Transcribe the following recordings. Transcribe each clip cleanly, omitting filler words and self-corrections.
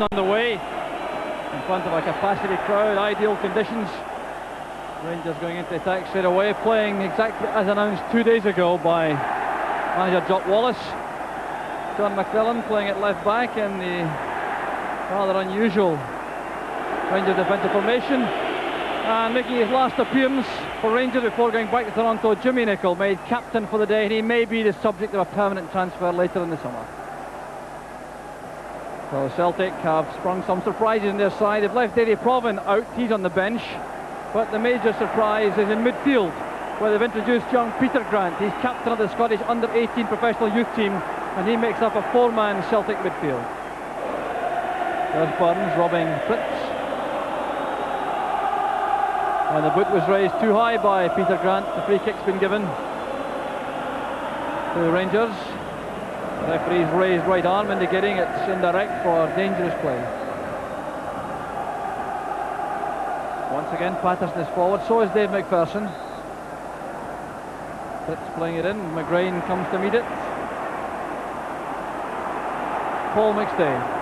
on the way in front of a capacity crowd, ideal conditions. Rangers going into attack straight away, playing exactly as announced 2 days ago by manager Jock Wallace. John McClellan playing at left back in the rather unusual Rangers defensive formation, and making his last appearance for Rangers before going back to Toronto, Jimmy Nicholl, made captain for the day, and he may be the subject of a permanent transfer later in the summer. So Celtic have sprung some surprises in their side. They've left Davy Provan out, he's on the bench, but the major surprise is in midfield, where they've introduced young Peter Grant. He's captain of the Scottish under-18 professional youth team, and he makes up a four-man Celtic midfield. There's Burns robbing Fritz, and the boot was raised too high by Peter Grant. The free kick's been given to the Rangers. The referee's raised right arm indicating it's indirect for dangerous play. Once again Patterson is forward, so is Dave McPherson. Fritz playing it in, McGrain comes to meet it. Paul McStay.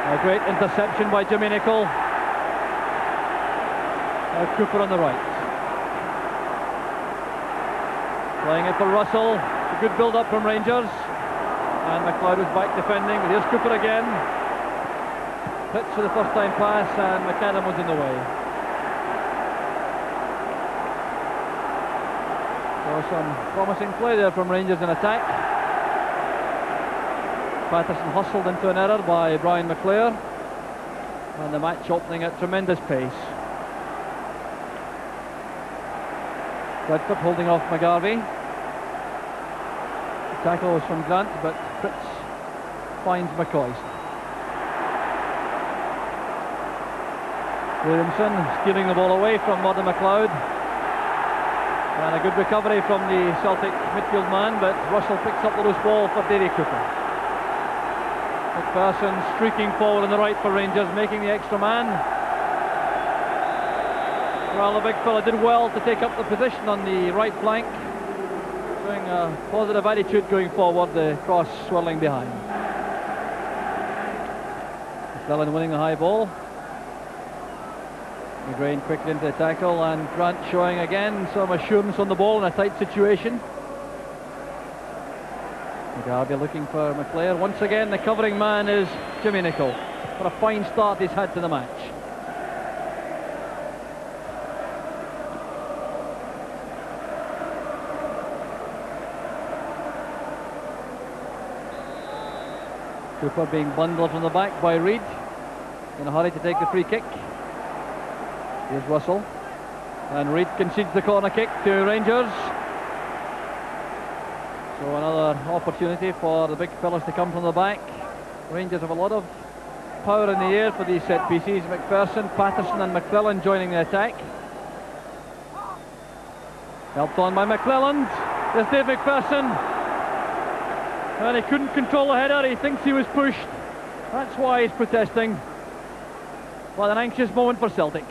A great interception by Jimmy Nicholl. Cooper on the right. Playing it for Russell. A good build-up from Rangers. And McLeod was back defending. But here's Cooper again. Pitch for the first time pass, and McAdam was in the way. So some promising play there from Rangers in attack. Patterson hustled into an error by Brian McClare, and the match opening at tremendous pace. Redford holding off McGarvey. The tackle was from Grant, but Fritz finds McCoy. Williamson stealing the ball away from Murdo McLeod, and a good recovery from the Celtic midfield man, but Russell picks up the loose ball for Davy Cooper. McPherson streaking forward on the right for Rangers, making the extra man. Well, the big fella did well to take up the position on the right flank, showing a positive attitude going forward, the cross swirling behind. McClellan winning the high ball. McGrain quickly into the tackle, and Grant showing again some assurance on the ball in a tight situation. McGarvey looking for McClare. Once again the covering man is Jimmy Nicholl. What a fine start he's had to the match. Cooper being bundled from the back by Reid, in a hurry to take the free kick. Here's Russell, and Reid concedes the corner kick to Rangers. So another opportunity for the big fellas to come from the back. Rangers have a lot of power in the air for these set pieces. McPherson, Patterson and McClellan joining the attack. Helped on by McClellan. There's Dave McPherson, and he couldn't control the header. He thinks he was pushed. That's why he's protesting. Well, an anxious moment for Celtic.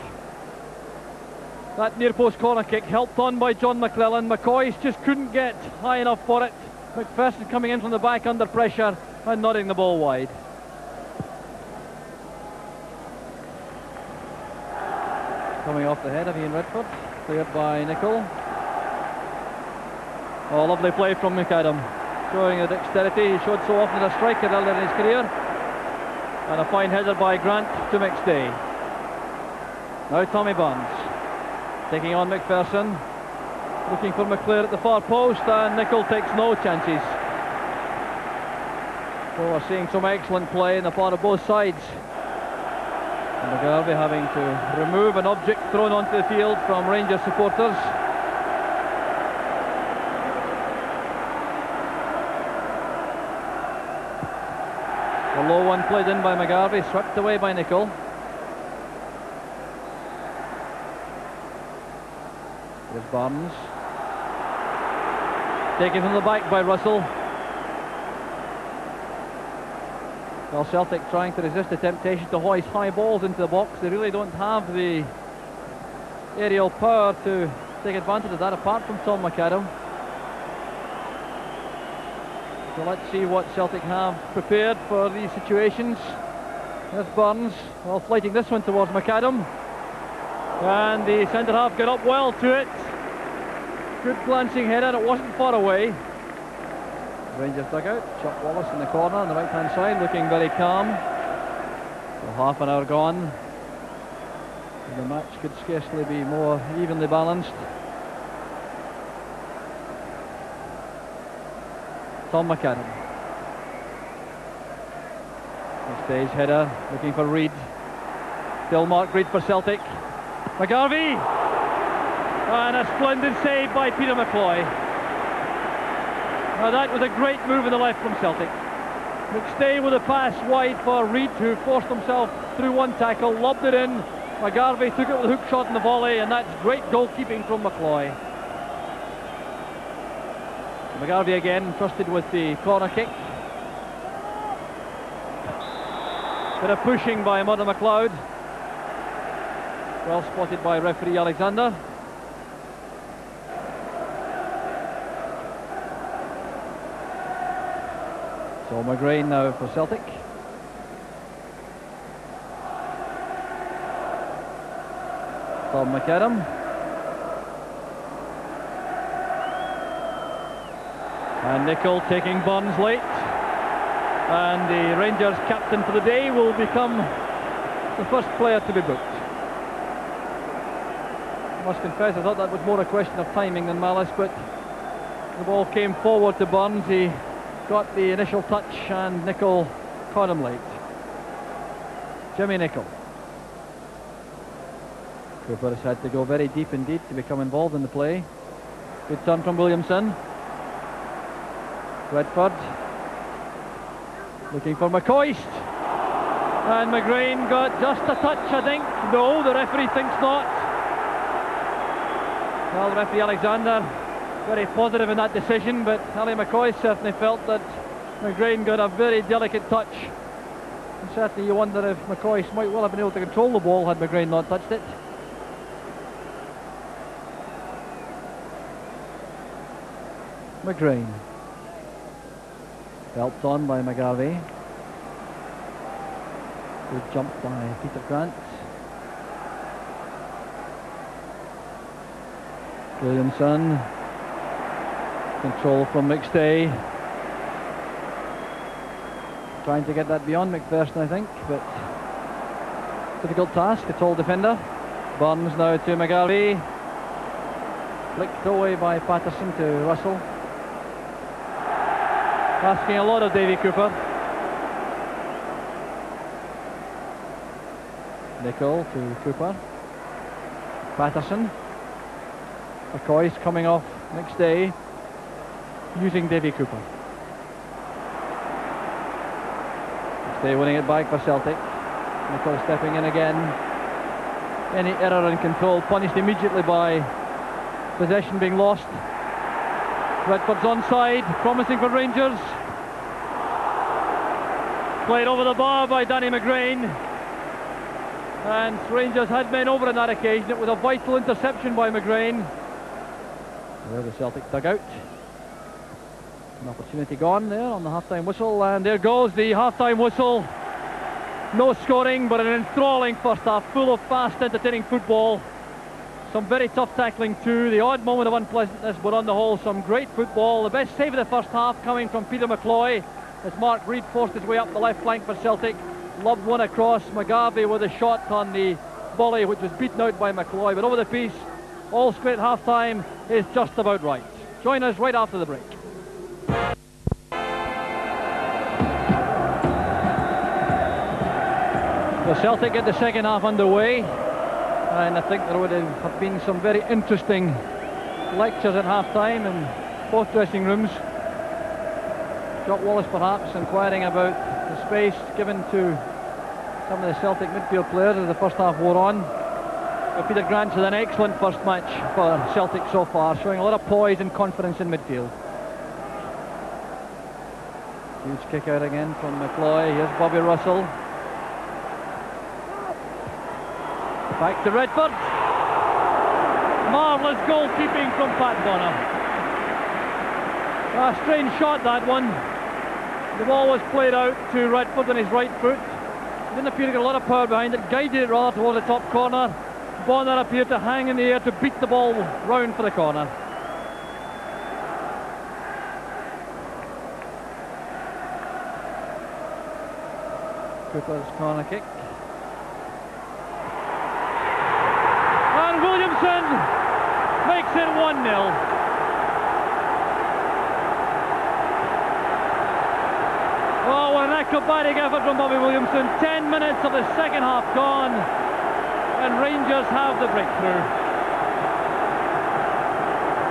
That near post corner kick helped on by John McClellan. McCoy just couldn't get high enough for it. McPherson coming in from the back under pressure and nodding the ball wide. Coming off the head of Ian Redford, cleared by Nicholl. Oh, lovely play from McAdam, showing the dexterity he showed so often as a striker earlier in his career. And a fine header by Grant to McStay. Now Tommy Burns taking on McPherson, looking for McClare at the far post, and Nicholl takes no chances. So we're seeing some excellent play on the part of both sides. And McGarvey having to remove an object thrown onto the field from Rangers supporters. The low one played in by McGarvey, swept away by Nicholl. There's Barnes. Taken from the back by Russell. Well, Celtic trying to resist the temptation to hoist high balls into the box. They really don't have the aerial power to take advantage of that, apart from Tom McAdam. So let's see what Celtic have prepared for these situations. There's Burns, well, flighting this one towards McAdam. And the centre-half got up well to it. Good glancing header, it wasn't far away. Rangers dugout, Chuck Wallace in the corner on the right-hand side, looking very calm. So half an hour gone. And the match could scarcely be more evenly balanced. Tom McAdam. This day's header, looking for Reid. Still Mark Reid for Celtic. McGarvey! And a splendid save by Peter McCloy. Now that was a great move in the left from Celtic. McStay with a pass wide for Reid, who forced himself through one tackle, lobbed it in. McGarvey took it with a hook shot in the volley, and that's great goalkeeping from McCloy. McGarvey again trusted with the corner kick. Bit of pushing by Murdo MacLeod. Well spotted by referee Alexander. So McGrain now for Celtic. Tom McAdam. And Nicol taking Burns late. And the Rangers captain for the day will become the first player to be booked. I must confess, I thought that was more a question of timing than malice, but the ball came forward to Burns. He got the initial touch and Nicol caught him late. Jimmy Nicol. Cooper has had to go very deep indeed to become involved in the play. Good turn from Williamson. Redford looking for McCoist, and McGrain got just a touch, I think. No, the referee thinks not. Well, the referee Alexander very positive in that decision, but Ali McCoist certainly felt that McGrain got a very delicate touch, and certainly you wonder if McCoist might well have been able to control the ball had McGrain not touched it. McGrain. Helped on by McGarvey. Good jump by Peter Grant. Williamson. Control from McStay. Trying to get that beyond McPherson, I think, but difficult task, a tall defender. Burns now to McGarvey. Flicked away by Patterson to Russell. Asking a lot of Davy Cooper. Nicol to Cooper. Patterson. McCoy's coming off McStay, using Davy Cooper. McStay winning it back for Celtic. Nicol stepping in again. Any error in control punished immediately by possession being lost. Redford's onside, promising for Rangers. Played over the bar by Danny McGrain. And Rangers had men over on that occasion. It was a vital interception by McGrain. There's the Celtic dugout. An opportunity gone there on the half-time whistle. And there goes the half-time whistle. No scoring, but an enthralling first half, full of fast, entertaining football. Some very tough tackling too, the odd moment of unpleasantness, but on the whole some great football. The best save of the first half coming from Peter McCloy as Mark Reid forced his way up the left flank for Celtic. Lobbed one across, McGarvey with a shot on the volley which was beaten out by McCloy, but over the piece, all square at half time is just about right. Join us right after the break. The Celtic get the second half underway. And I think there would have been some very interesting lectures at half-time in both dressing rooms. Jock Wallace perhaps inquiring about the space given to some of the Celtic midfield players as the first half wore on. But Peter Grant's had an excellent first match for Celtic so far, showing a lot of poise and confidence in midfield. Huge kick out again from McCloy. Here's Bobby Russell. Back to Redford. Marvellous goalkeeping from Pat Bonner. A strange shot, that one. The ball was played out to Redford on his right foot. Didn't appear to get a lot of power behind it, guided it rather towards the top corner. Bonner appeared to hang in the air to beat the ball round for the corner. Cooper's corner kick. And Williamson makes it 1-0. Oh, what an acrobatic effort from Bobby Williamson. 10 minutes of the second half gone, and Rangers have the breakthrough.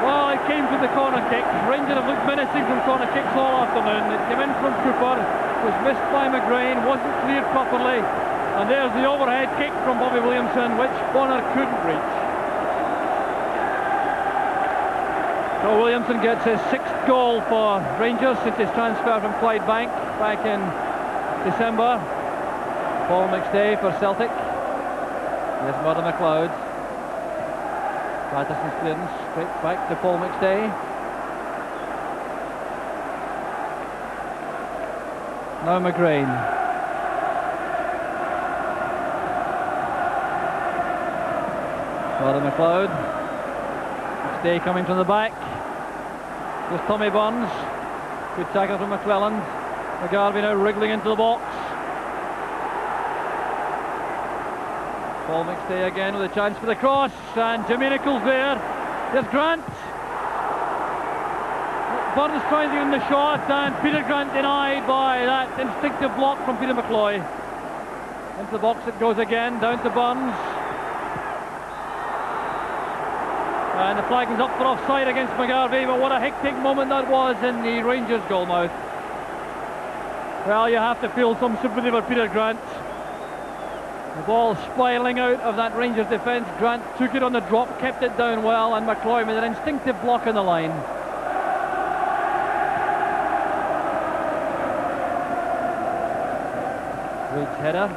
Well, it came from the corner kick. Rangers have looked menacing from corner kicks all afternoon. It came in from Cooper, was missed by McGrain, wasn't cleared properly, and there's the overhead kick from Bobby Williamson, which Bonner couldn't reach. So Williamson gets his 6th goal for Rangers since his transfer from Clydebank back in December. Paul McStay for Celtic. There's Murdo McLeod. Patterson's clearance straight back to Paul McStay. Now McGrain. Murdo McLeod. McStay coming from the back. There's Tommy Burns. Good tackle from McClelland. McGarvey now wriggling into the box. Paul McStay again with a chance for the cross, and Jimmy Nichols there. There's Grant. Burns trying to get in the shot, and Peter Grant denied by that instinctive block from Peter McCloy. Into the box it goes again, down to Burns. And the flag is up for offside against McGarvey, but what a hectic moment that was in the Rangers goalmouth. Well, you have to feel some sympathy for Peter Grant. The ball spiralling out of that Rangers defence. Grant took it on the drop, kept it down well, and McCloy made an instinctive block on the line. Reid's header.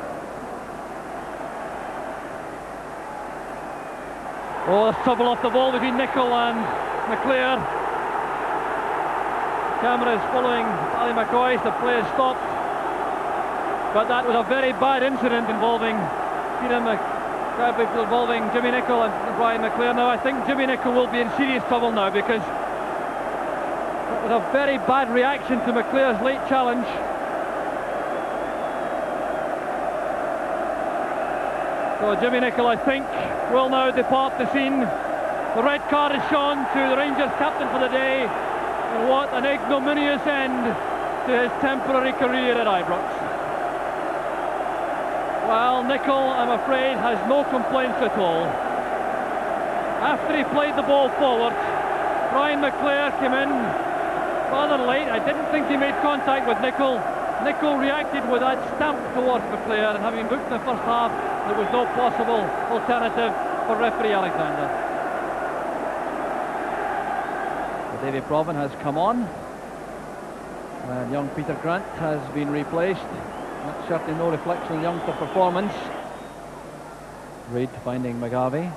Oh, there's trouble off the ball between Nicholl and McClear. Camera is following Ali McCoy. The play is stopped. But that was a very bad incident involving involving Jimmy Nicholl and Brian McClear. Now I think Jimmy Nicholl will be in serious trouble now, because it was a very bad reaction to McClear's late challenge. So Jimmy Nicholl, I think, will now depart the scene. The red card is shown to the Rangers captain for the day, and what an ignominious end to his temporary career at Ibrox. Well, Nicholl, I'm afraid, has no complaints at all. After he played the ball forward, Brian McClear came in rather late. I didn't think he made contact with Nicholl. Nicholl reacted with that stamp towards McClear, and having booked in the first half, there was no possible alternative for referee Alexander. So Davy Provan has come on, and young Peter Grant has been replaced. That's certainly no reflection on the youngster performance. Reid finding McGarvey.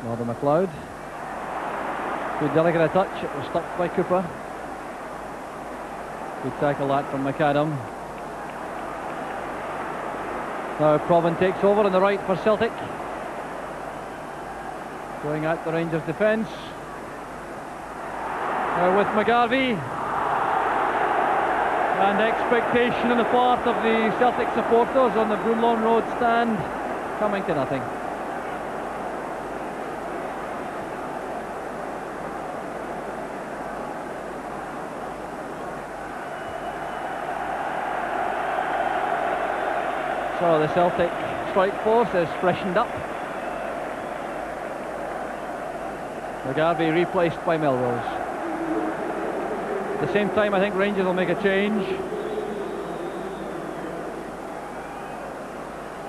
Murdo McLeod. Too delicate a touch, it was stopped by Cooper. Good tackle that from McAdam. Now Provan takes over on the right for Celtic. Going at the Rangers defence. Now with McGarvey. And expectation on the part of the Celtic supporters on the Broomlawn Road stand, coming to nothing. So the Celtic strike force is freshened up. McGarvey replaced by Melrose. At the same time, I think Rangers will make a change.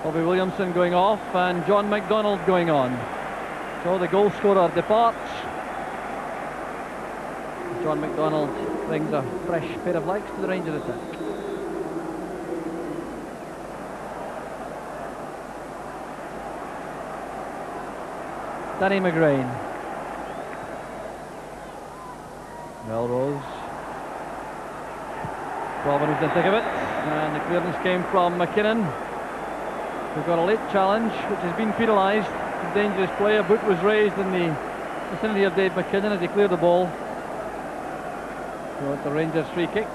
Bobby Williamson going off and John McDonald going on. So the goal scorer departs. John McDonald brings a fresh pair of legs to the Rangers attack. Danny McGrain. Melrose. Robin was in the thick of it, and the clearance came from McKinnon, who got a late challenge, which has been penalised. Dangerous play. A boot was raised in the vicinity of Dave McKinnon as he cleared the ball. So it's the Rangers free kick.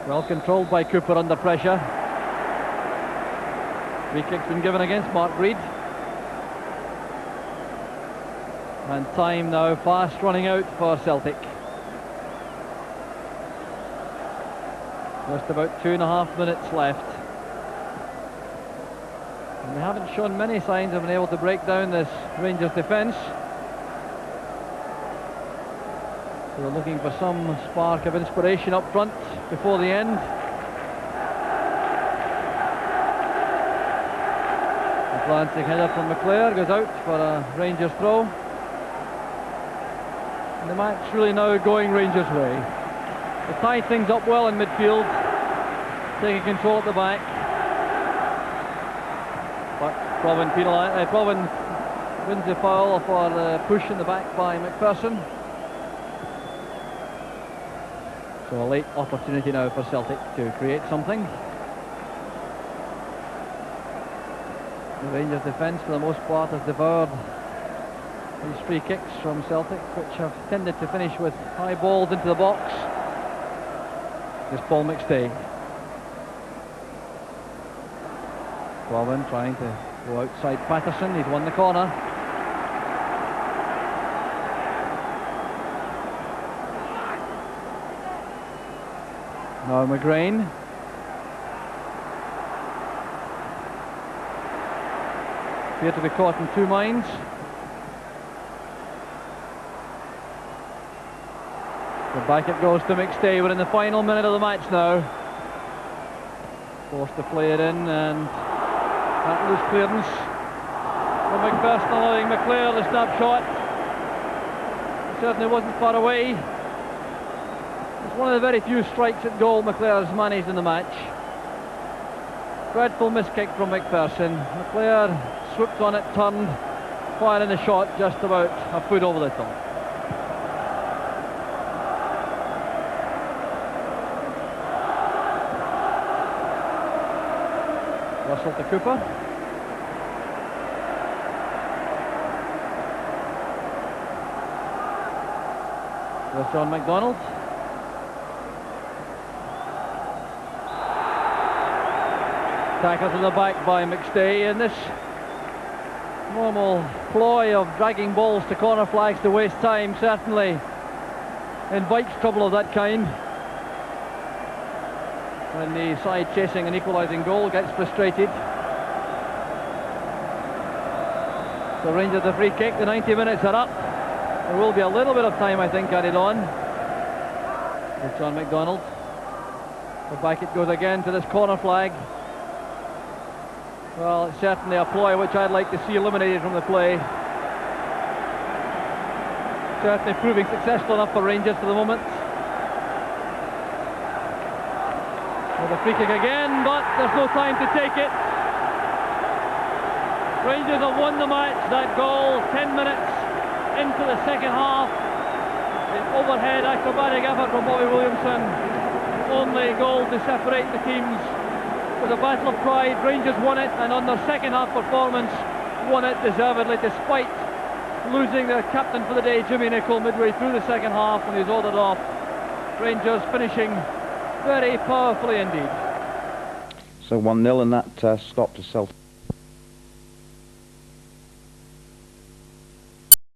Well controlled by Cooper under pressure. Free kick's been given against Mark Reid. And time now fast running out for Celtic. Just about 2.5 minutes left. And they haven't shown many signs of being able to break down this Rangers defence. We're looking for some spark of inspiration up front before the end. A glancing header from McClare goes out for a Rangers throw. And the match really now going Rangers' way. They tied things up well in midfield, taking control at the back. But Provan wins the foul for the push in the back by McPherson. So a late opportunity now for Celtic to create something. The Rangers defence for the most part has devoured these free kicks from Celtic, which have tended to finish with high balls into the box. Here's Paul McStay. Robin trying to go outside Patterson. He's won the corner. Now McGrain. Appear to be caught in two minds. So back it goes to McStay. We're in the final minute of the match now. Forced to play it in, and that loose clearance from McPherson allowing McClare the snapshot. It certainly wasn't far away. It's one of the very few strikes at goal McClare's managed in the match. Dreadful miskick from McPherson. McClare swooped on it, turned, firing the shot just about a foot over the top. Russell to Cooper. There's John McDonald. Tackled in the back by McStay, and this normal ploy of dragging balls to corner flags to waste time certainly invites trouble of that kind. When the side chasing an equalising goal gets frustrated. So Rangers the free kick, the 90 minutes are up. There will be a little bit of time, I think, added on. With John McDonald. So back it goes again to this corner flag. Well, it's certainly a ploy which I'd like to see eliminated from the play. Certainly proving successful enough for Rangers for the moment. Well, the free kick again, but there's no time to take it. Rangers have won the match. That goal, 10 minutes into the second half. The overhead acrobatic effort from Bobby Williamson. Only goal to separate the teams. It was a battle of pride. Rangers won it, and on their second half performance, won it deservedly, despite losing their captain for the day, Jimmy Nicholl, midway through the second half when he was ordered off. Rangers finishing very powerfully indeed. So 1-0, and that stopped to Celtic.